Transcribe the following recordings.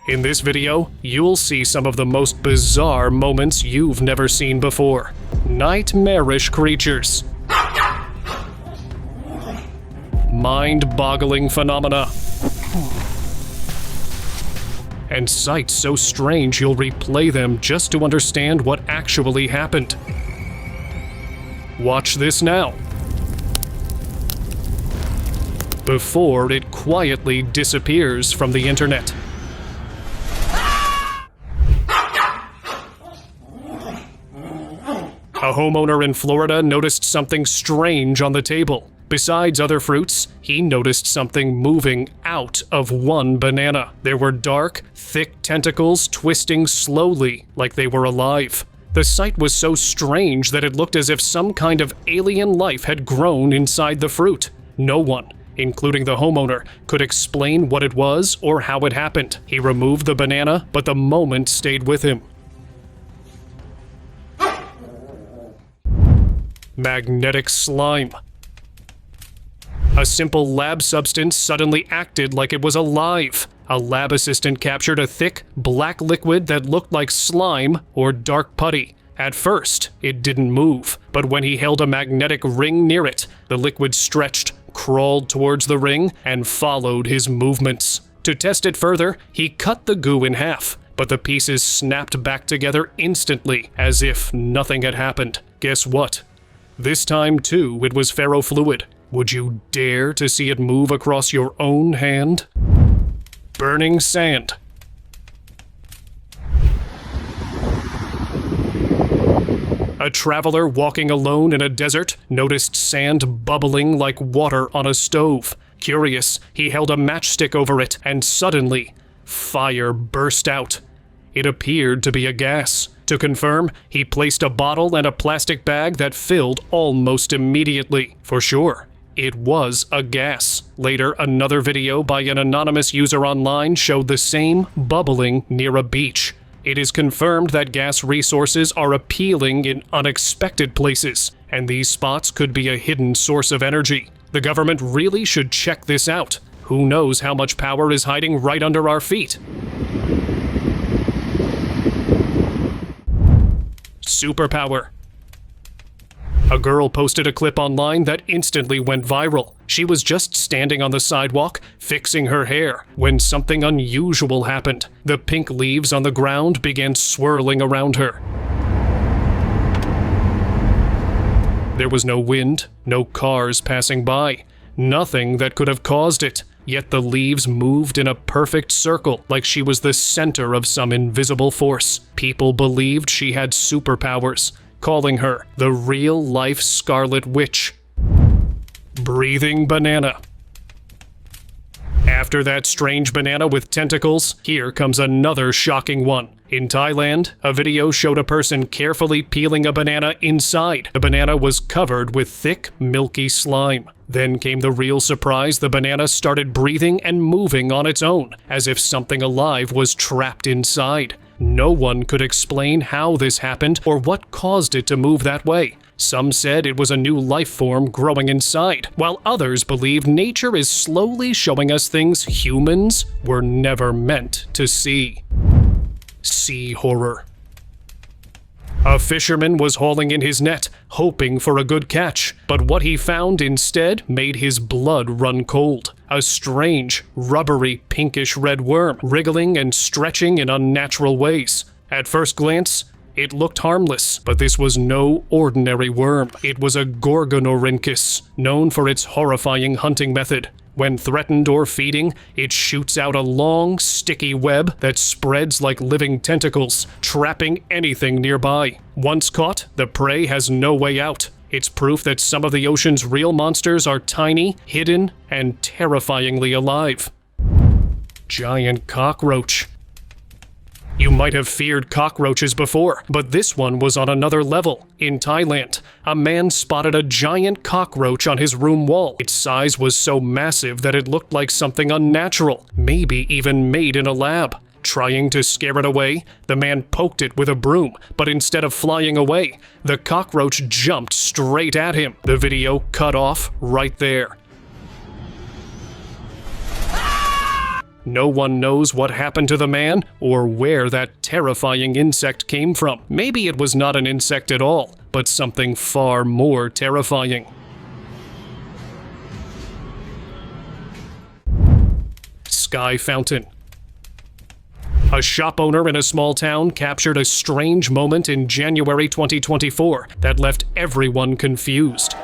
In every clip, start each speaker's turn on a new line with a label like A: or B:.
A: In this video, you'll see some of the most bizarre moments you've never seen before. Nightmarish creatures. Mind-boggling phenomena. And sights so strange you'll replay them just to understand what actually happened. Watch this now. Before it quietly disappears from the internet. A homeowner in Florida noticed something strange on the table. Besides other fruits, he noticed something moving out of one banana. There were dark, thick tentacles twisting slowly like they were alive. The sight was so strange that it looked as if some kind of alien life had grown inside the fruit. No one, including the homeowner, could explain what it was or how it happened. He removed the banana, but the moment stayed with him. Magnetic slime. A simple lab substance suddenly acted like it was alive. A lab assistant captured a thick, black liquid that looked like slime or dark putty. At first, it didn't move, but when he held a magnetic ring near it, the liquid stretched, crawled towards the ring, and followed his movements. To test it further, he cut the goo in half, but the pieces snapped back together instantly, as if nothing had happened. Guess what? This time, too, it was ferrofluid. Would you dare to see it move across your own hand? Burning sand. A traveler walking alone in a desert noticed sand bubbling like water on a stove. Curious, he held a matchstick over it, and suddenly, fire burst out. It appeared to be a gas. To confirm, he placed a bottle and a plastic bag that filled almost immediately. For sure, it was a gas. Later, another video by an anonymous user online showed the same bubbling near a beach. It is confirmed that gas resources are appealing in unexpected places, and these spots could be a hidden source of energy. The government really should check this out. Who knows how much power is hiding right under our feet? Superpower. A girl posted a clip online that instantly went viral. She was just standing on the sidewalk, fixing her hair, when something unusual happened. The pink leaves on the ground began swirling around her. There was no wind, no cars passing by, nothing that could have caused it. Yet the leaves moved in a perfect circle, like she was the center of some invisible force. People believed she had superpowers, calling her the real-life Scarlet Witch. Breathing banana. After that strange banana with tentacles, here comes another shocking one. In Thailand, a video showed a person carefully peeling a banana inside. The banana was covered with thick, milky slime. Then came the real surprise: the banana started breathing and moving on its own, as if something alive was trapped inside. No one could explain how this happened or what caused it to move that way. Some said it was a new life form growing inside, while others believed nature is slowly showing us things humans were never meant to see. Sea horror. A fisherman was hauling in his net, hoping for a good catch, but what he found instead made his blood run cold. A strange, rubbery, pinkish-red worm, wriggling and stretching in unnatural ways. At first glance, it looked harmless, but this was no ordinary worm. It was a Gorgonorhynchus, known for its horrifying hunting method. When threatened or feeding, it shoots out a long, sticky web that spreads like living tentacles, trapping anything nearby. Once caught, the prey has no way out. It's proof that some of the ocean's real monsters are tiny, hidden, and terrifyingly alive. Giant cockroach. You might have feared cockroaches before, but this one was on another level. In Thailand, a man spotted a giant cockroach on his room wall. Its size was so massive that it looked like something unnatural, maybe even made in a lab. Trying to scare it away, the man poked it with a broom, but instead of flying away, the cockroach jumped straight at him. The video cut off right there. No one knows what happened to the man or where that terrifying insect came from. Maybe it was not an insect at all, but something far more terrifying. Sky fountain. A shop owner in a small town captured a strange moment in January 2024 that left everyone confused.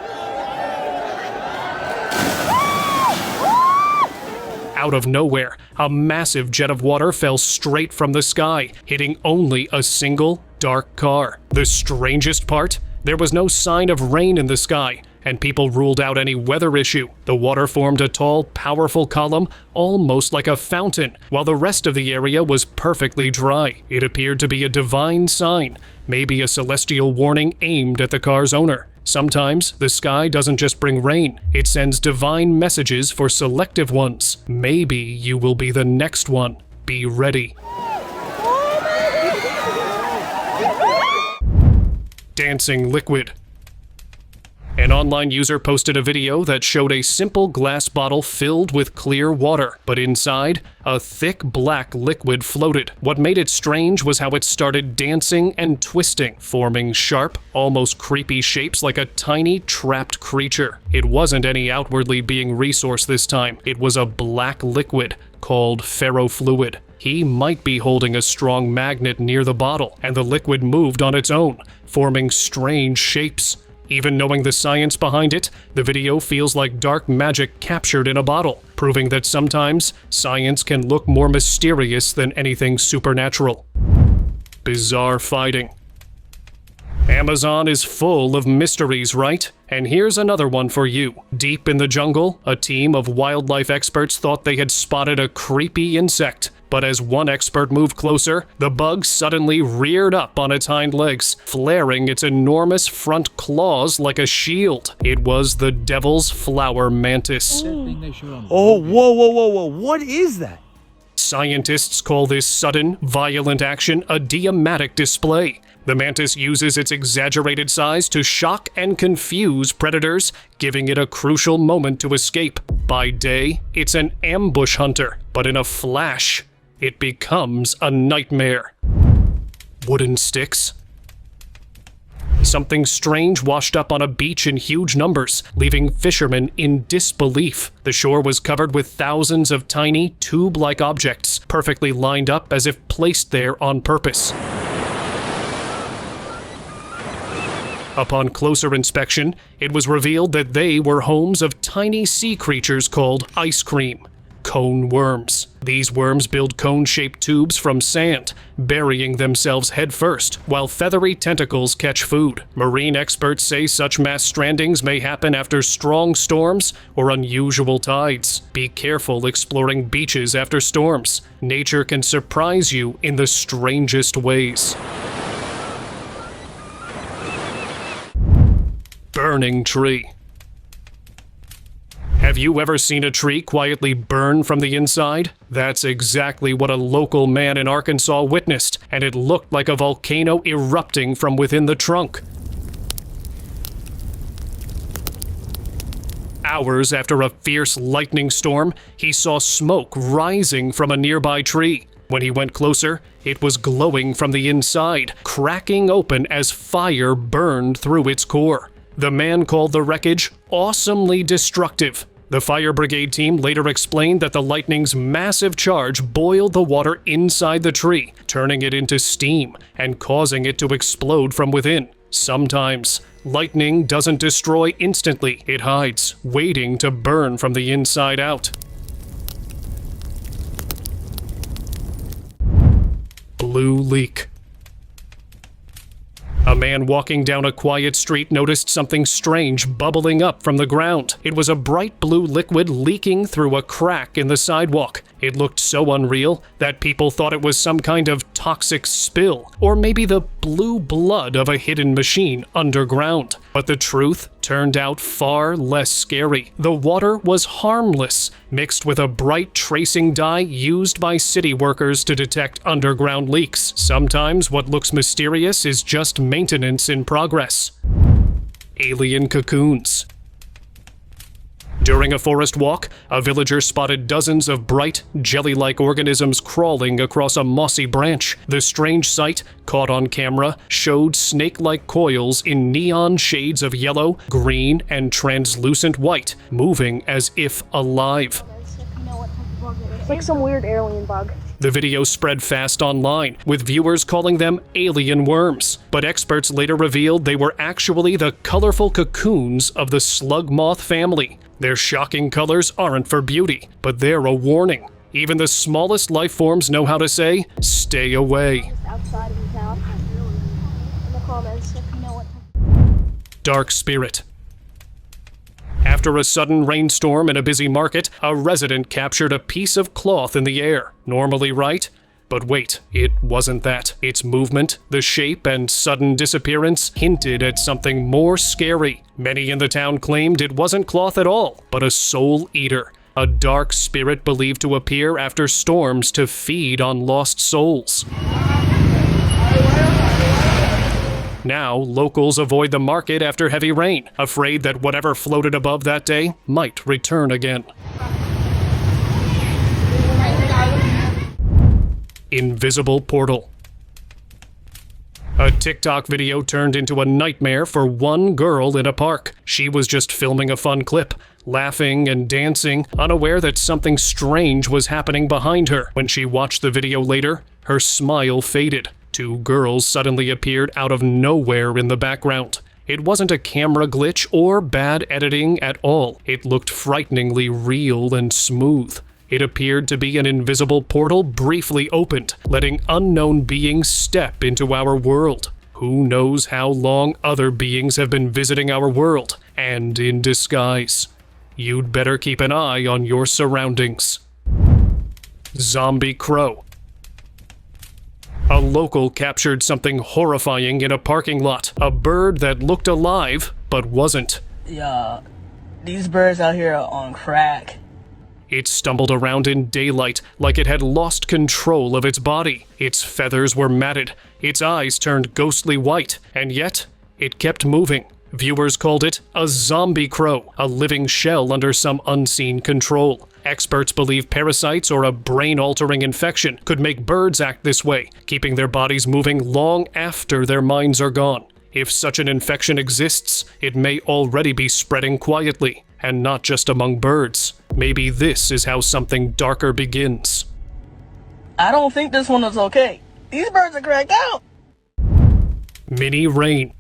A: Out of nowhere, a massive jet of water fell straight from the sky, hitting only a single dark car. The strangest part? There was no sign of rain in the sky, and people ruled out any weather issue. The water formed a tall, powerful column, almost like a fountain, while the rest of the area was perfectly dry. It appeared to be a divine sign, maybe a celestial warning aimed at the car's owner. Sometimes, the sky doesn't just bring rain, it sends divine messages for selective ones. Maybe you will be the next one. Be ready. Dancing liquid. An online user posted a video that showed a simple glass bottle filled with clear water, but inside, a thick black liquid floated. What made it strange was how it started dancing and twisting, forming sharp, almost creepy shapes like a tiny, trapped creature. It wasn't any outwardly being resource this time. It was a black liquid called ferrofluid. He might be holding a strong magnet near the bottle, and the liquid moved on its own, forming strange shapes. Even knowing the science behind it, the video feels like dark magic captured in a bottle, proving that sometimes science can look more mysterious than anything supernatural. Bizarre fighting. Amazon is full of mysteries, right? And here's another one for you. Deep in the jungle, a team of wildlife experts thought they had spotted a creepy insect. But as one expert moved closer, the bug suddenly reared up on its hind legs, flaring its enormous front claws like a shield. It was the devil's flower mantis.
B: Oh, whoa, what is that?
A: Scientists call this sudden, violent action a diamatic display. The mantis uses its exaggerated size to shock and confuse predators, giving it a crucial moment to escape. By day, it's an ambush hunter, but in a flash, it becomes a nightmare. Wooden sticks. Something strange washed up on a beach in huge numbers, leaving fishermen in disbelief. The shore was covered with thousands of tiny, tube-like objects, perfectly lined up as if placed there on purpose. Upon closer inspection, it was revealed that they were homes of tiny sea creatures called ice cream. Cone worms. These worms build cone-shaped tubes from sand, burying themselves headfirst, while feathery tentacles catch food. Marine experts say such mass strandings may happen after strong storms or unusual tides. Be careful exploring beaches after storms. Nature can surprise you in the strangest ways. Burning tree. Have you ever seen a tree quietly burn from the inside? That's exactly what a local man in Arkansas witnessed, and it looked like a volcano erupting from within the trunk. Hours after a fierce lightning storm, he saw smoke rising from a nearby tree. When he went closer, it was glowing from the inside, cracking open as fire burned through its core. The man called the wreckage awesomely destructive. The fire brigade team later explained that the lightning's massive charge boiled the water inside the tree, turning it into steam and causing it to explode from within. Sometimes, lightning doesn't destroy instantly. It hides, waiting to burn from the inside out. Blue leak. A man walking down a quiet street noticed something strange bubbling up from the ground. It was a bright blue liquid leaking through a crack in the sidewalk. It looked so unreal that people thought it was some kind of toxic spill, or maybe the blue blood of a hidden machine underground. But the truth turned out far less scary. The water was harmless, mixed with a bright tracing dye used by city workers to detect underground leaks. Sometimes what looks mysterious is just maintenance in progress. Alien cocoons. During a forest walk, a villager spotted dozens of bright, jelly-like organisms crawling across a mossy branch. The strange sight, caught on camera, showed snake-like coils in neon shades of yellow, green, and translucent white, moving as if alive.
C: It's like some weird alien bug.
A: The video spread fast online, with viewers calling them alien worms. But experts later revealed they were actually the colorful cocoons of the slug moth family. Their shocking colors aren't for beauty, but they're a warning. Even the smallest life forms know how to say, stay away.
C: Just outside of the town. In the comments if you know what.
A: Dark spirit. After a sudden rainstorm in a busy market, a resident captured a piece of cloth in the air. Normally right? But wait, it wasn't that. Its movement, the shape, and sudden disappearance hinted at something more scary. Many in the town claimed it wasn't cloth at all, but a soul eater. A dark spirit believed to appear after storms to feed on lost souls. Now, locals avoid the market after heavy rain, afraid that whatever floated above that day might return again. Invisible portal. A TikTok video turned into a nightmare for one girl in a park. She was just filming a fun clip, laughing and dancing, unaware that something strange was happening behind her. When she watched the video later, her smile faded. Two girls suddenly appeared out of nowhere in the background. It wasn't a camera glitch or bad editing at all. It looked frighteningly real and smooth. It appeared to be an invisible portal briefly opened, letting unknown beings step into our world. Who knows how long other beings have been visiting our world, and in disguise. You'd better keep an eye on your surroundings. Zombie crow. A local captured something horrifying in a parking lot. A bird that looked alive, but wasn't.
D: Yeah, these birds out here are on crack.
A: It stumbled around in daylight like it had lost control of its body. Its feathers were matted, its eyes turned ghostly white, and yet it kept moving. Viewers called it a zombie crow, a living shell under some unseen control. Experts believe parasites or a brain-altering infection could make birds act this way, keeping their bodies moving long after their minds are gone. If such an infection exists, it may already be spreading quietly, and not just among birds. Maybe this is how something darker begins.
D: I don't think this one is okay. These birds are cracked out.
A: Mini rain.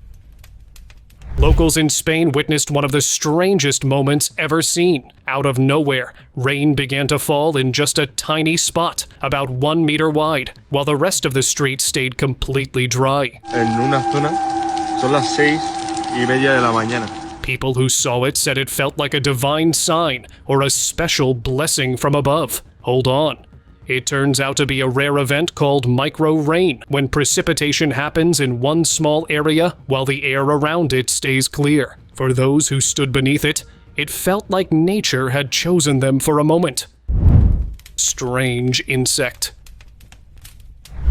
A: Locals in Spain witnessed one of the strangest moments ever seen. Out of nowhere, rain began to fall in just a tiny spot, about 1 meter wide, while the rest of the street stayed completely dry.
B: En una zona son las 6:30 de la mañana.
A: People who saw it said it felt like a divine sign or a special blessing from above. Hold on. It turns out to be a rare event called micro-rain, when precipitation happens in one small area while the air around it stays clear. For those who stood beneath it, it felt like nature had chosen them for a moment. Strange insect.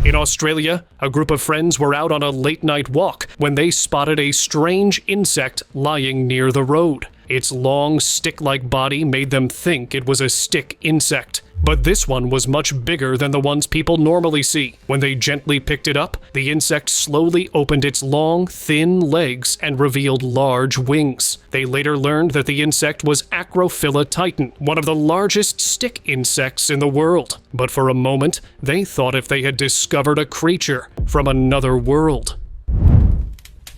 A: In Australia, a group of friends were out on a late-night walk when they spotted a strange insect lying near the road. Its long, stick-like body made them think it was a stick insect. But this one was much bigger than the ones people normally see. When they gently picked it up, the insect slowly opened its long, thin legs and revealed large wings. They later learned that the insect was Acrophila titan, one of the largest stick insects in the world. But for a moment, they thought if they had discovered a creature from another world.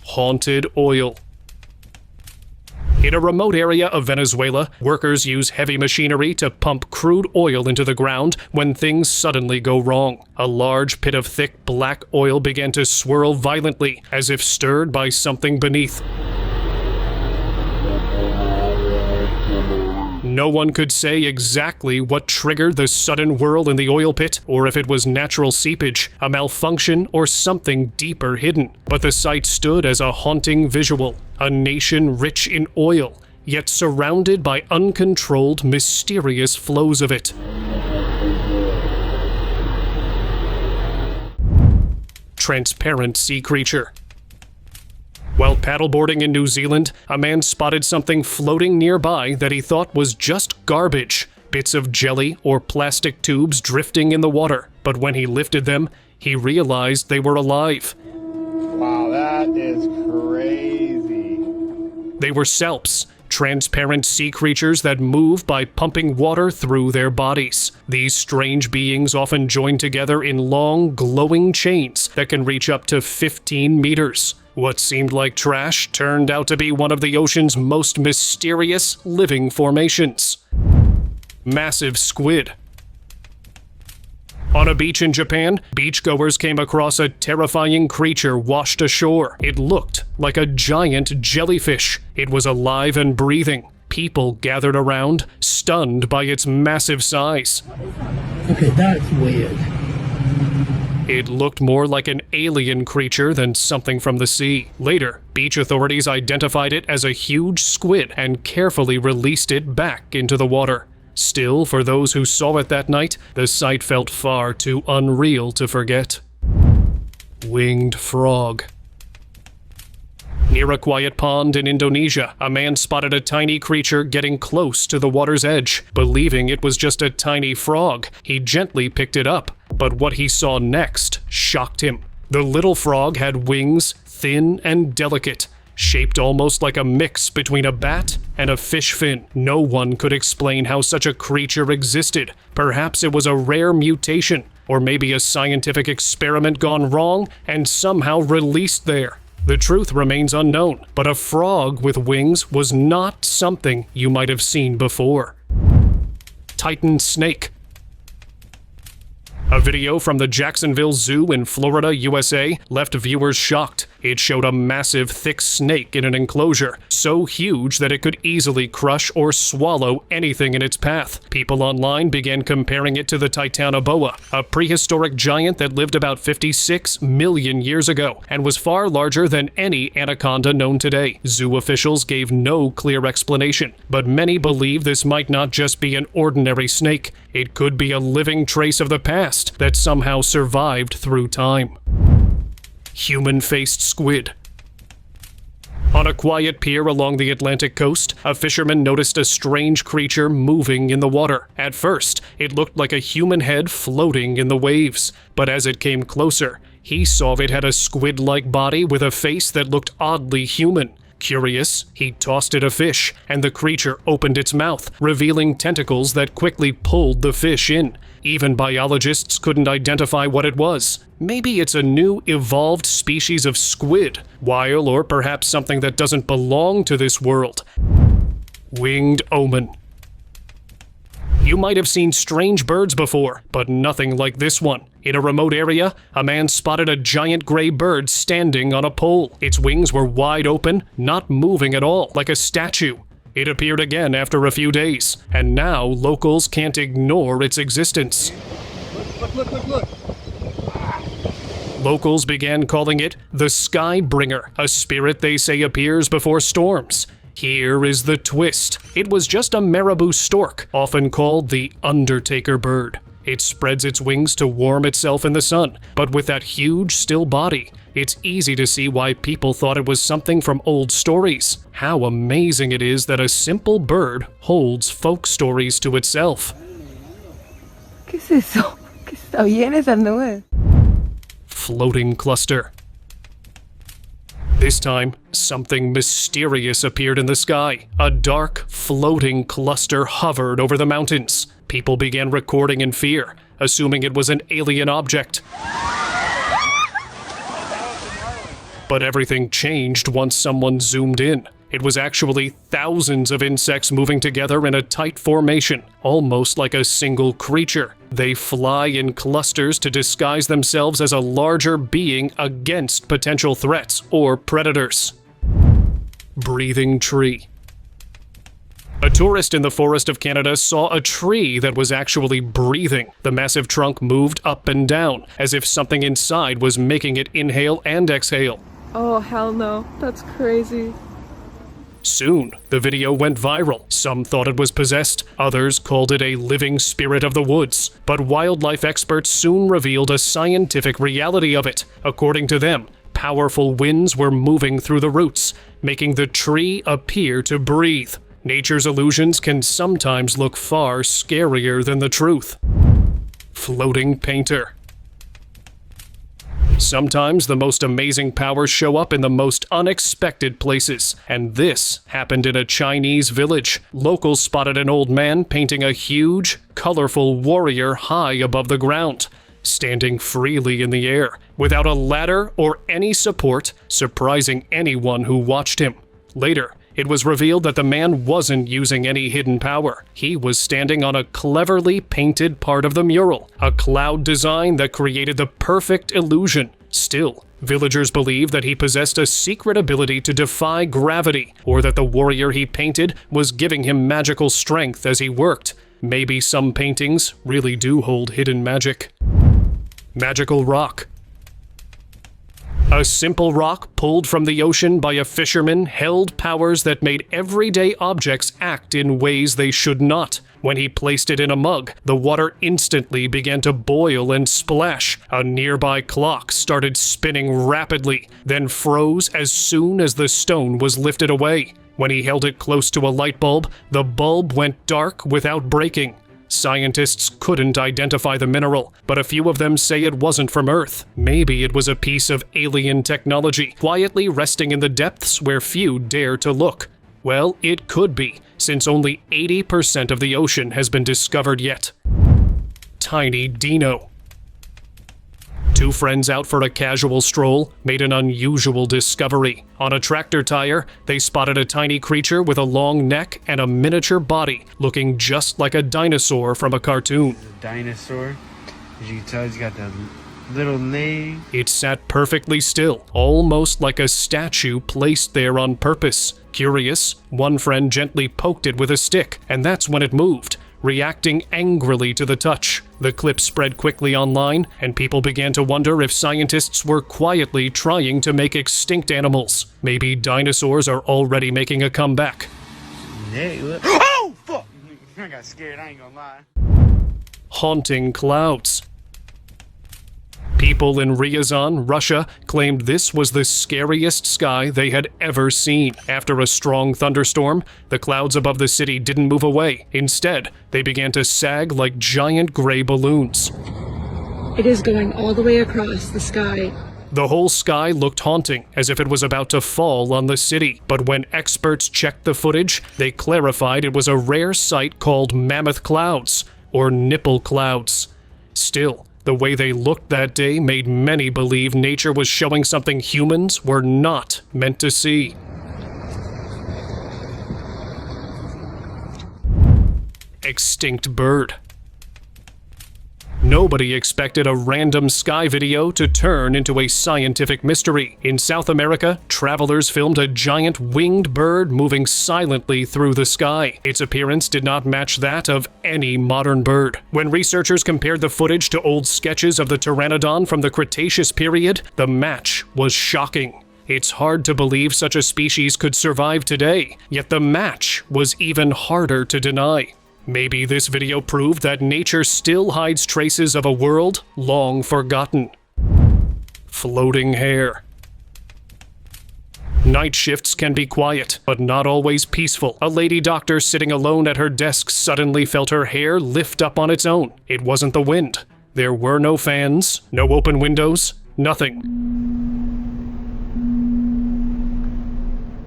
A: Haunted oil. In a remote area of Venezuela, workers use heavy machinery to pump crude oil into the ground when things suddenly go wrong. A large pit of thick black oil began to swirl violently, as if stirred by something beneath. No one could say exactly what triggered the sudden whirl in the oil pit, or if it was natural seepage, a malfunction, or something deeper hidden. But the sight stood as a haunting visual. A nation rich in oil, yet surrounded by uncontrolled, mysterious flows of it. Transparent sea creature. While paddleboarding in New Zealand, a man spotted something floating nearby that he thought was just garbage. Bits of jelly or plastic tubes drifting in the water. But when he lifted them, he realized they were alive.
B: Wow, that is crazy.
A: They were salps, transparent sea creatures that move by pumping water through their bodies. These strange beings often join together in long, glowing chains that can reach up to 15 meters. What seemed like trash turned out to be one of the ocean's most mysterious living formations. Massive squid. On a beach in Japan, beachgoers came across a terrifying creature washed ashore. It looked like a giant jellyfish. It was alive and breathing. People gathered around, stunned by its massive size.
D: Okay, that's weird.
A: It looked more like an alien creature than something from the sea. Later, beach authorities identified it as a huge squid and carefully released it back into the water. Still, for those who saw it that night, the sight felt far too unreal to forget. Winged frog. Near a quiet pond in Indonesia, a man spotted a tiny creature getting close to the water's edge. Believing it was just a tiny frog, he gently picked it up. But what he saw next shocked him. The little frog had wings, thin and delicate, shaped almost like a mix between a bat and a fish fin. No one could explain how such a creature existed. Perhaps it was a rare mutation, or maybe a scientific experiment gone wrong and somehow released there. The truth remains unknown, but a frog with wings was not something you might have seen before. Titan snake. A video from the Jacksonville Zoo in Florida, USA, left viewers shocked. It showed a massive, thick snake in an enclosure, so huge that it could easily crush or swallow anything in its path. People online began comparing it to the Titanoboa, a prehistoric giant that lived about 56 million years ago and was far larger than any anaconda known today. Zoo officials gave no clear explanation, but many believe this might not just be an ordinary snake. It could be a living trace of the past that somehow survived through time. Human-faced squid. On a quiet pier along the Atlantic coast, a fisherman noticed a strange creature moving in the water. At first, it looked like a human head floating in the waves, but as it came closer, he saw it had a squid-like body with a face that looked oddly human. Curious, he tossed it a fish, and the creature opened its mouth, revealing tentacles that quickly pulled the fish in. Even biologists couldn't identify what it was. Maybe it's a new, evolved species of squid, wild or perhaps something that doesn't belong to this world. Winged omen. You might have seen strange birds before, but nothing like this one. In a remote area, a man spotted a giant gray bird standing on a pole. Its wings were wide open, not moving at all, like a statue. It appeared again after a few days, and now locals can't ignore its existence.
B: Look.
A: Locals began calling it the Sky Bringer, a spirit they say appears before storms. Here is the twist. It was just a marabou stork, often called the Undertaker bird. It spreads its wings to warm itself in the sun, but with that huge, still body, it's easy to see why people thought it was something from old stories. How amazing it is that a simple bird holds folk stories to itself.
E: ¿Qué es eso? ¿Qué está bien esa nube?
A: Floating cluster. This time, something mysterious appeared in the sky. A dark, floating cluster hovered over the mountains. People began recording in fear, assuming it was an alien object. But everything changed once someone zoomed in. It was actually thousands of insects moving together in a tight formation, almost like a single creature. They fly in clusters to disguise themselves as a larger being against potential threats or predators. Breathing tree. A tourist in the forest of Canada saw a tree that was actually breathing. The massive trunk moved up and down, as if something inside was making it inhale and exhale.
E: Oh, hell no. That's crazy.
A: Soon, the video went viral. Some thought it was possessed, others called it a living spirit of the woods. But wildlife experts soon revealed a scientific reality of it. According to them, powerful winds were moving through the roots, making the tree appear to breathe. Nature's illusions can sometimes look far scarier than the truth. Floating painter. Sometimes the most amazing powers show up in the most unexpected places, and this happened in a Chinese village. Locals spotted an old man painting a huge, colorful warrior high above the ground, standing freely in the air, without a ladder or any support, surprising anyone who watched him. Later, it was revealed that the man wasn't using any hidden power. He was standing on a cleverly painted part of the mural, a cloud design that created the perfect illusion. Still, villagers believe that he possessed a secret ability to defy gravity, or that the warrior he painted was giving him magical strength as he worked. Maybe some paintings really do hold hidden magic. Magical rock. A simple rock pulled from the ocean by a fisherman held powers that made everyday objects act in ways they should not. When he placed it in a mug, the water instantly began to boil and splash. A nearby clock started spinning rapidly, then froze as soon as the stone was lifted away. When he held it close to a light bulb, the bulb went dark without breaking. Scientists couldn't identify the mineral, but a few of them say it wasn't from Earth. Maybe it was a piece of alien technology, quietly resting in the depths where few dare to look. Well, it could be, since only 80% of the ocean has been discovered yet. Tiny dino. Two friends out for a casual stroll made an unusual discovery. On a tractor tire, they spotted a tiny creature with a long neck and a miniature body, looking just like a dinosaur from a cartoon.
B: Dinosaur. As you can tell, he's got the little leg.
A: It sat perfectly still, almost like a statue placed there on purpose. Curious, one friend gently poked it with a stick, and that's when it moved, reacting angrily to the touch. The clip spread quickly online, and people began to wonder if scientists were quietly trying to make extinct animals. Maybe dinosaurs are already making a comeback.
B: Oh, fuck! I got scared, I ain't gonna lie.
A: Haunting clouds. People in Ryazan, Russia, claimed this was the scariest sky they had ever seen. After a strong thunderstorm, the clouds above the city didn't move away. Instead, they began to sag like giant gray balloons.
F: It is going all the way across the sky.
A: The whole sky looked haunting, as if it was about to fall on the city. But when experts checked the footage, they clarified it was a rare sight called mammoth clouds, or nipple clouds. Still, the way they looked that day made many believe nature was showing something humans were not meant to see. Extinct bird. Nobody expected a random sky video to turn into a scientific mystery. In South America, travelers filmed a giant winged bird moving silently through the sky. Its appearance did not match that of any modern bird. When researchers compared the footage to old sketches of the pteranodon from the Cretaceous period, the match was shocking. It's hard to believe such a species could survive today, yet the match was even harder to deny. Maybe this video proved that nature still hides traces of a world long forgotten. Floating hair. Night shifts can be quiet, but not always peaceful. A lady doctor sitting alone at her desk suddenly felt her hair lift up on its own. It wasn't the wind. There were no fans, no open windows, nothing.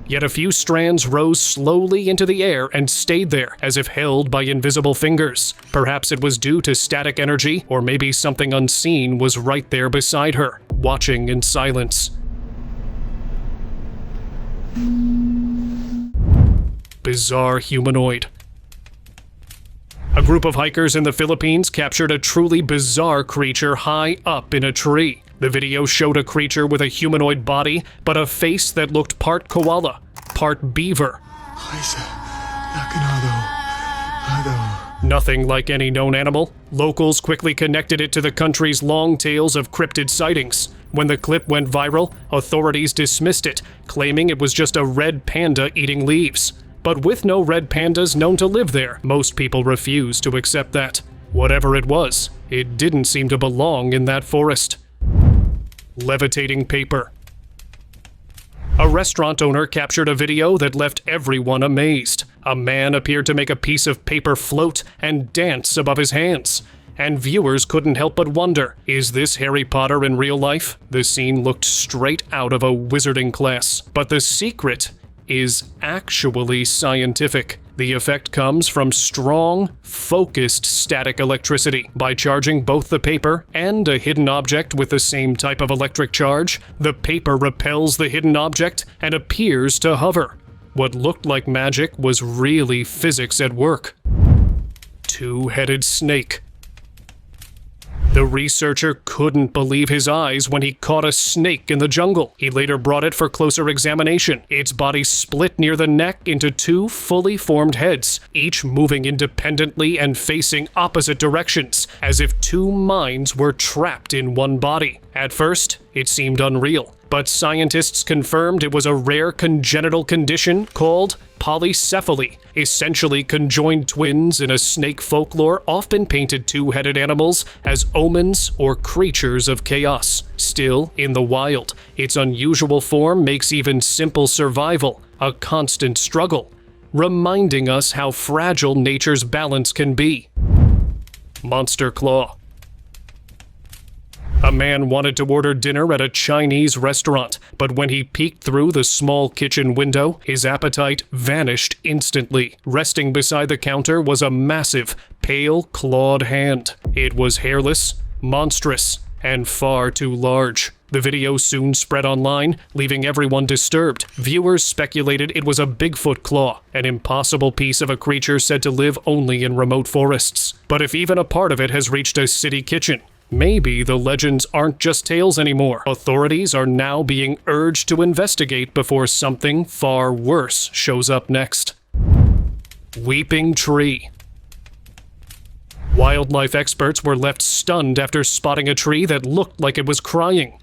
A: Yet a few strands rose slowly into the air and stayed there, as if held by invisible fingers. Perhaps it was due to static energy, or maybe something unseen was right there beside her, watching in silence. Bizarre humanoid. A group of hikers in the Philippines captured a truly bizarre creature high up in a tree. The video showed a creature with a humanoid body, but a face that looked part koala, part beaver. Nothing like any known animal. Locals quickly connected it to the country's long tales of cryptid sightings. When the clip went viral, authorities dismissed it, claiming it was just a red panda eating leaves. But with no red pandas known to live there, most people refused to accept that. Whatever it was, it didn't seem to belong in that forest. Levitating paper. A restaurant owner captured a video that left everyone amazed. A man appeared to make a piece of paper float and dance above his hands. And viewers couldn't help but wonder, is this Harry Potter in real life? The scene looked straight out of a wizarding class. But the secret is actually scientific. The effect comes from strong, focused static electricity. By charging both the paper and a hidden object with the same type of electric charge, the paper repels the hidden object and appears to hover. What looked like magic was really physics at work. Two-headed snake. The researcher couldn't believe his eyes when he caught a snake in the jungle. He later brought it for closer examination. Its body split near the neck into two fully formed heads, each moving independently and facing opposite directions, as if two minds were trapped in one body. At first, it seemed unreal, but scientists confirmed it was a rare congenital condition called polycephaly. Essentially, conjoined twins in a snake folklore often painted two-headed animals as omens or creatures of chaos. Still, in the wild, its unusual form makes even simple survival a constant struggle, reminding us how fragile nature's balance can be. Monster claw. A man wanted to order dinner at a Chinese restaurant, but when he peeked through the small kitchen window, his appetite vanished instantly. Resting beside the counter was a massive, pale, clawed hand. It was hairless, monstrous, and far too large. The video soon spread online, leaving everyone disturbed. Viewers speculated it was a Bigfoot claw, an impossible piece of a creature said to live only in remote forests. But if even a part of it has reached a city kitchen, maybe the legends aren't just tales anymore. Authorities are now being urged to investigate before something far worse shows up next. Weeping tree. Wildlife experts were left stunned after spotting a tree that looked like it was crying.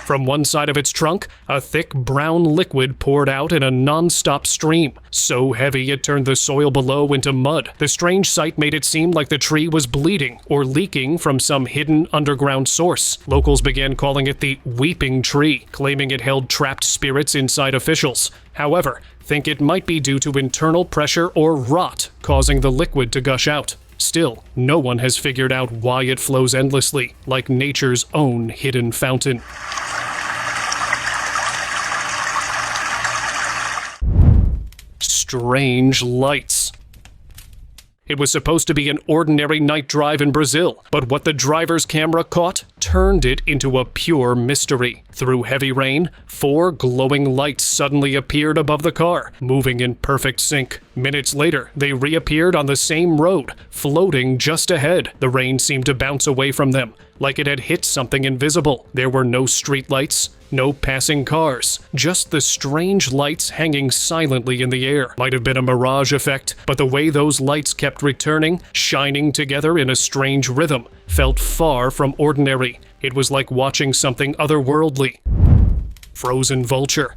A: From one side of its trunk, a thick brown liquid poured out in a non-stop stream, so heavy it turned the soil below into mud. The strange sight made it seem like the tree was bleeding or leaking from some hidden underground source. Locals began calling it the weeping tree, claiming it held trapped spirits inside officials. However, think it might be due to internal pressure or rot causing the liquid to gush out. Still, no one has figured out why it flows endlessly, like nature's own hidden fountain. Strange lights. It was supposed to be an ordinary night drive in Brazil, but what the driver's camera caught turned it into a pure mystery. Through heavy rain, 4 glowing lights suddenly appeared above the car, moving in perfect sync. Minutes later, they reappeared on the same road, floating just ahead. The rain seemed to bounce away from them, like it had hit something invisible. There were no streetlights, no passing cars, just the strange lights hanging silently in the air. Might have been a mirage effect, but the way those lights kept returning, shining together in a strange rhythm, felt far from ordinary. It was like watching something otherworldly. Frozen vulture.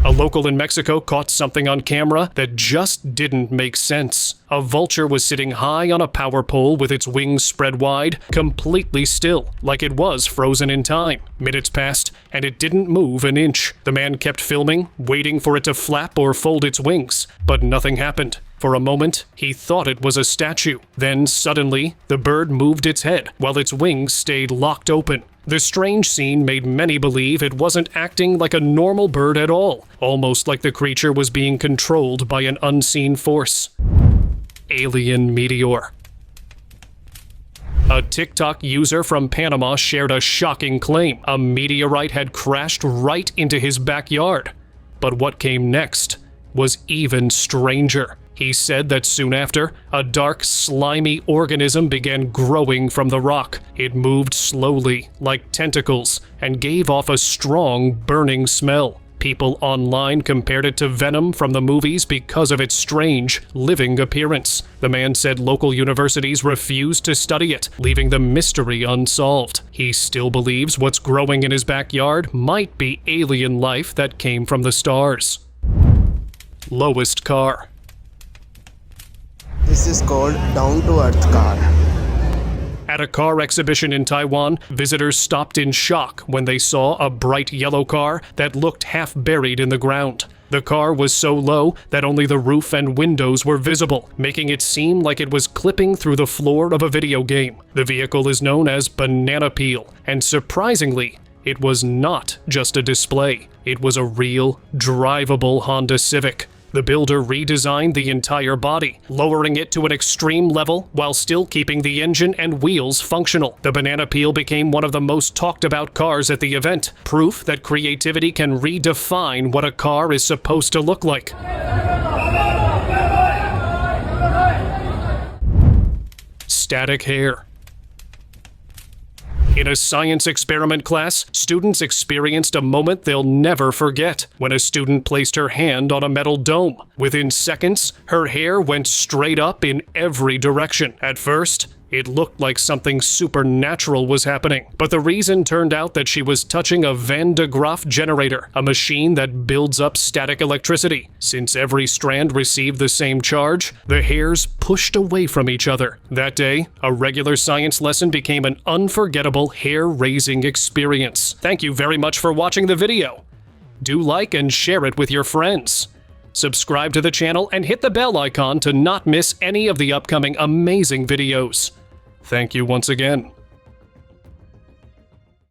A: A local in Mexico caught something on camera that just didn't make sense. A vulture was sitting high on a power pole with its wings spread wide, completely still, like it was frozen in time. Minutes passed, and it didn't move an inch. The man kept filming, waiting for it to flap or fold its wings, but nothing happened. For a moment, he thought it was a statue. Then, suddenly, the bird moved its head, while its wings stayed locked open. The strange scene made many believe it wasn't acting like a normal bird at all, almost like the creature was being controlled by an unseen force. Alien meteor. A TikTok user from Panama shared a shocking claim. A meteorite had crashed right into his backyard. But what came next was even stranger. He said that soon after, a dark, slimy organism began growing from the rock. It moved slowly, like tentacles, and gave off a strong, burning smell. People online compared it to venom from the movies because of its strange, living appearance. The man said local universities refused to study it, leaving the mystery unsolved. He still believes what's growing in his backyard might be alien life that came from the stars. Lowest car.
G: This is called down-to-earth car.
A: At a car exhibition in Taiwan, visitors stopped in shock when they saw a bright yellow car that looked half buried in the ground. The car was so low that only the roof and windows were visible, making it seem like it was clipping through the floor of a video game. The vehicle is known as Banana Peel, and surprisingly, it was not just a display. It was a real, drivable Honda Civic. The builder redesigned the entire body, lowering it to an extreme level while still keeping the engine and wheels functional. The Banana Peel became one of the most talked about cars at the event, proof that creativity can redefine what a car is supposed to look like. Static hair. In a science experiment class, students experienced a moment they'll never forget when a student placed her hand on a metal dome. Within seconds, her hair went straight up in every direction. At first, it looked like something supernatural was happening, but the reason turned out that she was touching a Van de Graaff generator, a machine that builds up static electricity. Since every strand received the same charge, the hairs pushed away from each other. That day, a regular science lesson became an unforgettable hair-raising experience. Thank you very much for watching the video. Do like and share it with your friends. Subscribe to the channel and hit the bell icon to not miss any of the upcoming amazing videos. Thank you once again.